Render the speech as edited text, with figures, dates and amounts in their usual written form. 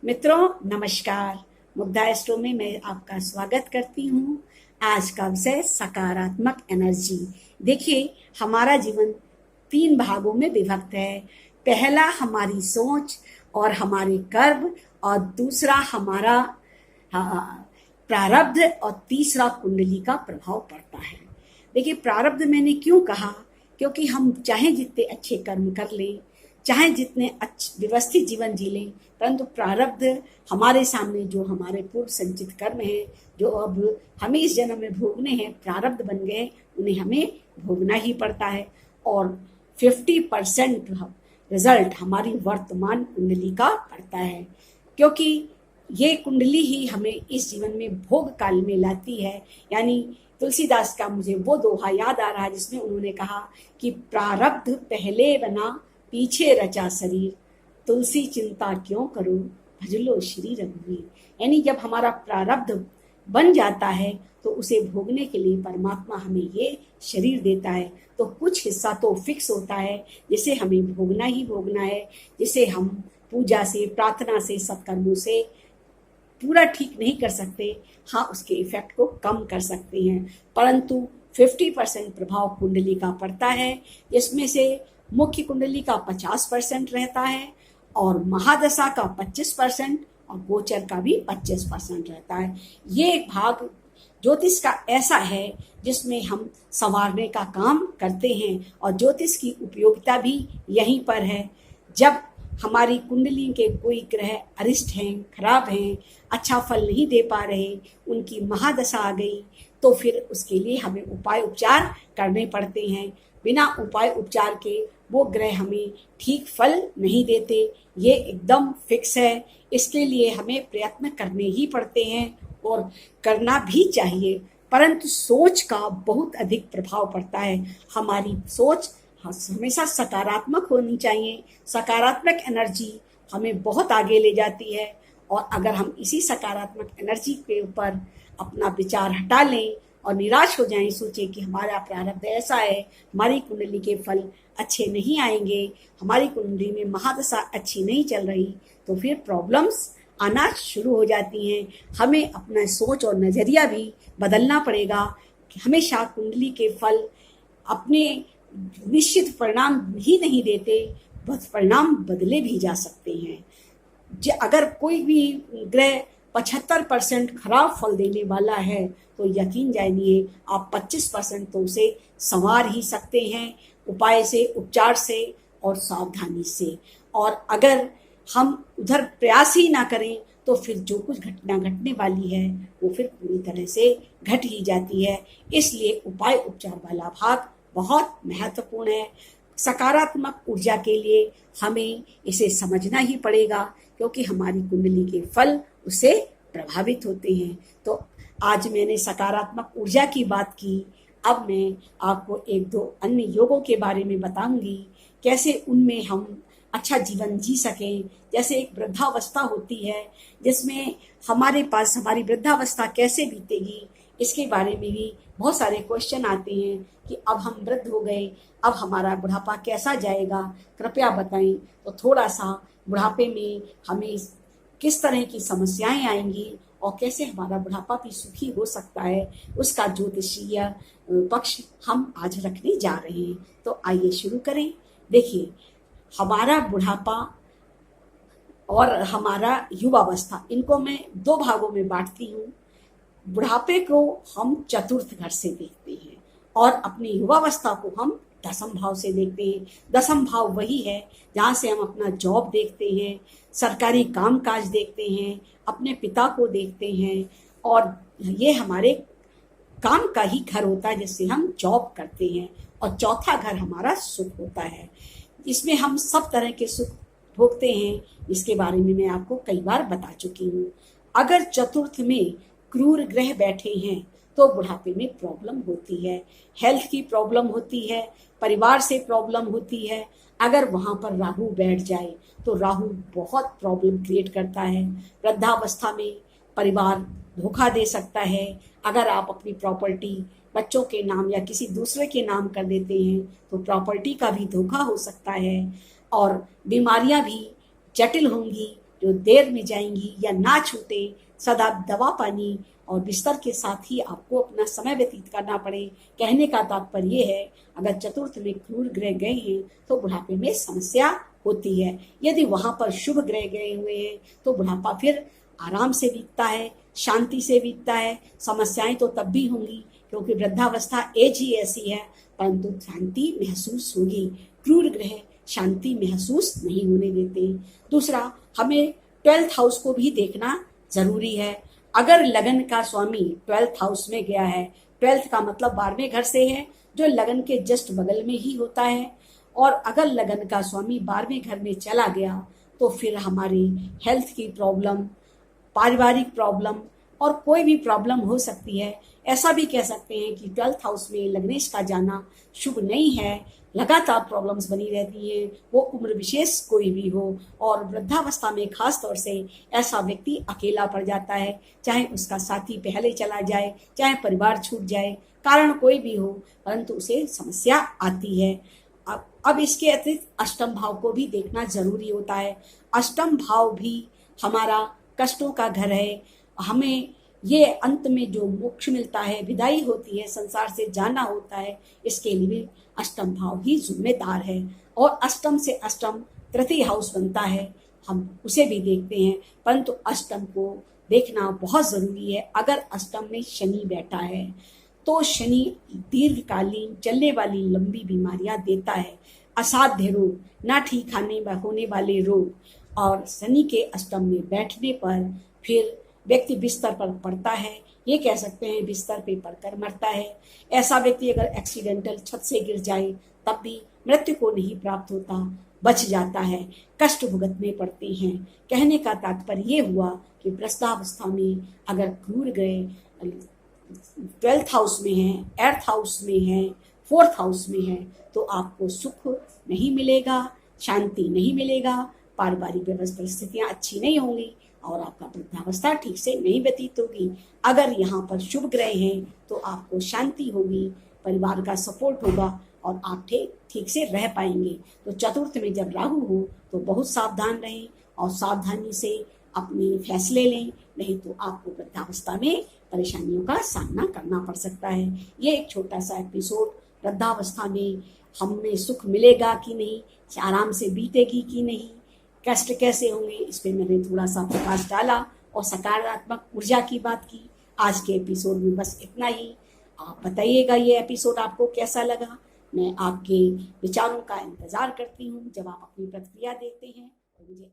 मित्रों नमस्कार। मुग्धा एस्ट्रो में मैं आपका स्वागत करती हूँ। आज का विषय सकारात्मक एनर्जी। देखिए, हमारा जीवन 3 भागों में विभक्त है। पहला हमारी सोच और हमारे कर्म, और दूसरा हमारा प्रारब्ध, और तीसरा कुंडली का प्रभाव पड़ता है। देखिए, प्रारब्ध मैंने क्यों कहा, क्योंकि हम चाहे जितने अच्छे कर्म कर लें, चाहे जितने व्यवस्थित जीवन जी लें, परंतु प्रारब्ध हमारे सामने जो हमारे पूर्व संचित कर्म हैं, जो अब हमें इस जन्म में भोगने हैं, प्रारब्ध बन गए, उन्हें हमें भोगना ही पड़ता है। और 50% रिजल्ट हमारी वर्तमान कुंडली का पड़ता है, क्योंकि ये कुंडली ही हमें इस जीवन में भोग काल में लाती है। यानी तुलसीदास का मुझे वो दोहा याद आ रहा है जिसमें उन्होंने कहा कि प्रारब्ध पहले बना पीछे रचा शरीर, तुलसी चिंता क्यों करो भजलो श्री रघुवीर। यानी जब हमारा प्रारब्ध बन जाता है तो उसे भोगने के लिए परमात्मा हमें ये शरीर देता है। तो कुछ हिस्सा तो फिक्स होता है जिसे हमें भोगना ही भोगना है, जिसे हम पूजा से, प्रार्थना से, सत्कर्मों से पूरा ठीक नहीं कर सकते। हाँ, उसके इफेक्ट को कम कर सकते हैं, परंतु 50% प्रभाव कुंडली का पड़ता है, जिसमें से मुख्य कुंडली का 50% रहता है, और महादशा का 25%, और गोचर का भी 25% रहता है। ये एक भाग ज्योतिष का ऐसा है जिसमें हम संवारने का काम करते हैं, और ज्योतिष की उपयोगिता भी यहीं पर है। जब हमारी कुंडली के कोई ग्रह अरिष्ट हैं, खराब हैं, अच्छा फल नहीं दे पा रहे, उनकी महादशा आ गई, तो फिर उसके लिए हमें उपाय उपचार करने पड़ते हैं। बिना उपाय उपचार के वो ग्रह हमें ठीक फल नहीं देते, ये एकदम फिक्स है। इसके लिए हमें प्रयत्न करने ही पड़ते हैं, और करना भी चाहिए, परंतु सोच का बहुत अधिक प्रभाव पड़ता है। हमारी सोच हमेशा सकारात्मक होनी चाहिए। सकारात्मक एनर्जी हमें बहुत आगे ले जाती है, और अगर हम इसी सकारात्मक एनर्जी के ऊपर अपना विचार हटा लें और निराश हो जाएं, सोचें कि हमारा प्रारब्ध ऐसा है, हमारी कुंडली के फल अच्छे नहीं आएंगे, हमारी कुंडली में महादशा अच्छी नहीं चल रही, तो फिर प्रॉब्लम्स आना शुरू हो जाती हैं। हमें अपना सोच और नज़रिया भी बदलना पड़ेगा कि हमेशा कुंडली के फल अपने निश्चित परिणाम ही नहीं देते, बस परिणाम बदले भी जा सकते हैं। अगर कोई भी ग्रह 75% खराब फल देने वाला है, तो यकीन जानिए आप 25% तो उसे संवार ही सकते हैं, उपाय से, उपचार से और सावधानी से। और अगर हम उधर प्रयास ही ना करें तो फिर जो कुछ घटना घटने वाली है वो फिर पूरी तरह से घट ही जाती है। इसलिए उपाय उपचार वाला भाग बहुत महत्वपूर्ण है। सकारात्मक ऊर्जा के लिए हमें इसे समझना ही पड़ेगा, क्योंकि हमारी कुंडली के फल उससे प्रभावित होते हैं। तो आज मैंने सकारात्मक ऊर्जा की बात की, अब मैं आपको 1-2 अन्य योगों के बारे में बताऊंगी, कैसे उनमें हम अच्छा जीवन जी सकें। जैसे एक वृद्धावस्था होती है, जिसमें हमारे पास हमारी वृद्धावस्था कैसे बीतेगी, इसके बारे में भी बहुत सारे क्वेश्चन आते हैं कि अब हम वृद्ध हो गए, अब हमारा बुढ़ापा कैसा जाएगा, कृपया बताएं। तो थोड़ा सा बुढ़ापे में हमें किस तरह की समस्याएं आएंगी और कैसे हमारा बुढ़ापा भी सुखी हो सकता है, उसका ज्योतिषीय पक्ष हम आज रखने जा रहे हैं। तो आइए शुरू करें। देखिए, हमारा बुढ़ापा और हमारा युवावस्था, इनको मैं 2 भागों में बांटती हूँ। बुढ़ापे को हम चतुर्थ घर से देखते हैं, और अपनी युवावस्था को हम दसम भाव से देखते हैं। दसम भाव वही है जहाँ से हम अपना जॉब देखते हैं, सरकारी कामकाज देखते हैं, अपने पिता को देखते हैं, और ये हमारे काम का ही घर होता है जिससे हम जॉब करते हैं। और चौथा घर हमारा सुख होता है, इसमें हम सब तरह के सुख भोगते हैं, जिसके बारे में मैं आपको कई बार बता चुकी हूँ। अगर चतुर्थ में क्रूर ग्रह बैठे हैं तो बुढ़ापे में प्रॉब्लम होती है, हेल्थ की प्रॉब्लम होती है, परिवार से प्रॉब्लम होती है। अगर वहाँ पर राहु बैठ जाए तो राहु बहुत प्रॉब्लम क्रिएट करता है। वृद्धावस्था में परिवार धोखा दे सकता है। अगर आप अपनी प्रॉपर्टी बच्चों के नाम या किसी दूसरे के नाम कर देते हैं तो प्रॉपर्टी का भी धोखा हो सकता है, और बीमारियां भी जटिल होंगी, जो देर में जाएंगी या ना छूटे, सदा दवा पानी और बिस्तर के साथ ही आपको अपना समय व्यतीत करना पड़े। कहने का तात्पर्य ये है, अगर चतुर्थ में क्रूर ग्रह गए हैं तो बुढ़ापे में समस्या होती है। यदि वहां पर शुभ ग्रह गए हुए हैं तो बुढ़ापा फिर आराम से बीतता है, शांति से बीतता है। समस्याएं तो तब भी होंगी क्योंकि वृद्धावस्था एज ही ऐसी है, परंतु शांति महसूस होगी। क्रूर ग्रह शांति महसूस नहीं होने देते। दूसरा, हमें 12th हाउस को भी देखना जरूरी है। अगर लगन का स्वामी 12th हाउस में गया है, 12th का मतलब 12वें घर से है, जो लगन के जस्ट बगल में ही होता है, और अगर लगन का स्वामी 12वें घर में चला गया तो फिर हमारी हेल्थ की प्रॉब्लम, पारिवारिक प्रॉब्लम और कोई भी प्रॉब्लम हो सकती है। ऐसा भी कह सकते हैं कि 12th हाउस में लग्नेश का जाना शुभ नहीं है। लगातार प्रॉब्लम्स बनी रहती हैं, वो उम्र विशेष कोई भी हो, और वृद्धावस्था में खास तौर से ऐसा व्यक्ति अकेला पड़ जाता है, चाहे उसका साथी पहले चला जाए, चाहे परिवार छूट जाए, कारण कोई भी हो, परंतु उसे समस्या आती है। अब इसके अतिरिक्त अष्टम भाव को भी देखना जरूरी होता है। अष्टम भाव भी हमारा कष्टों का घर है। हमें ये अंत में जो मोक्ष मिलता है, विदाई होती है, संसार से जाना होता है, इसके लिए अष्टम भाव ही जिम्मेदार है। और अष्टम से अष्टम तृतीय हाउस बनता है, हम उसे भी देखते हैं, परंतु अष्टम को देखना बहुत जरूरी है। अगर अष्टम में शनि बैठा है तो शनि दीर्घकालीन चलने वाली लंबी बीमारियां देता है, असाध्य रोग, ना ठीक होने वाले रोग। और शनि के अष्टम में बैठने पर फिर व्यक्ति बिस्तर पर पड़ता है, ये कह सकते हैं बिस्तर पे पड़कर मरता है। ऐसा व्यक्ति अगर एक्सीडेंटल छत से गिर जाए तब भी मृत्यु को नहीं प्राप्त होता, बच जाता है, कष्ट भुगतने पड़ते हैं। कहने का तात्पर्य ये हुआ कि वृद्धावस्था में अगर क्रूर गए 12th हाउस में है, 8th हाउस में है, 4th हाउस में है, तो आपको सुख नहीं मिलेगा, शांति नहीं मिलेगा, पारिवारिक परिस्थितियां अच्छी नहीं होंगी और आपका वृद्धावस्था ठीक से नहीं व्यतीत होगी। अगर यहाँ पर शुभ ग्रह हैं तो आपको शांति होगी, परिवार का सपोर्ट होगा और आप ठीक से रह पाएंगे। तो चतुर्थ में जब राहु हो तो बहुत सावधान रहें और सावधानी से अपने फैसले लें, नहीं तो आपको वृद्धावस्था में परेशानियों का सामना करना पड़ सकता है। ये एक छोटा सा एपिसोड, वृद्धावस्था में हमें सुख मिलेगा कि नहीं, आराम से बीतेगी कि नहीं, कष्ट कैसे होंगे, इस पे मैंने थोड़ा सा प्रकाश डाला और सकारात्मक ऊर्जा की बात की। आज के एपिसोड में बस इतना ही। आप बताइएगा ये एपिसोड आपको कैसा लगा। मैं आपके विचारों का इंतजार करती हूँ। जब आप अपनी प्रतिक्रिया देते हैं तो मुझे